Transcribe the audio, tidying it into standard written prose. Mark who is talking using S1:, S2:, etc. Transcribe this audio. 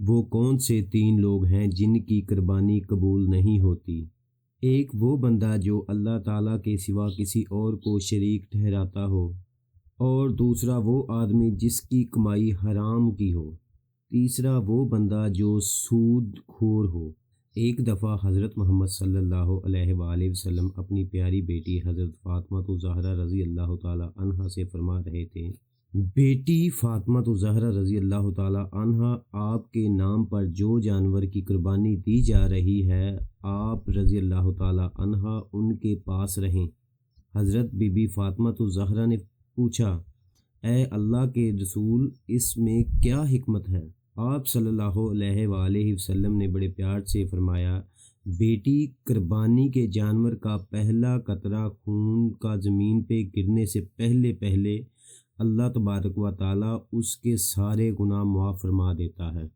S1: وہ کون سے 3 لوگ ہیں جن کی قربانی قبول نہیں ہوتی؟ ایک وہ بندہ جو اللہ تعالیٰ کے سوا کسی اور کو شریک ٹھہراتا ہو، اور دوسرا وہ آدمی جس کی کمائی حرام کی ہو، تیسرا وہ بندہ جو سود خور ہو۔ ایک دفعہ حضرت محمد صلی اللہ علیہ وآلہ وسلم اپنی پیاری بیٹی حضرت فاطمہ الزہرا رضی اللہ تعالیٰ عنہا سے فرما رہے تھے، بیٹی فاطمہ الزہرا رضی اللہ تعالیٰ عنہا، آپ کے نام پر جو جانور کی قربانی دی جا رہی ہے، آپ رضی اللہ تعالیٰ عنہا ان کے پاس رہیں۔ حضرت بی بی فاطمہ الزہرا نے پوچھا، اے اللہ کے رسول، اس میں کیا حکمت ہے؟ آپ صلی اللہ علیہ وآلہ وسلم نے بڑے پیار سے فرمایا، بیٹی، قربانی کے جانور کا پہلا قطرہ خون کا زمین پہ گرنے سے پہلے اللہ تبارک و تعالیٰ اس کے سارے گناہ معاف فرما دیتا ہے۔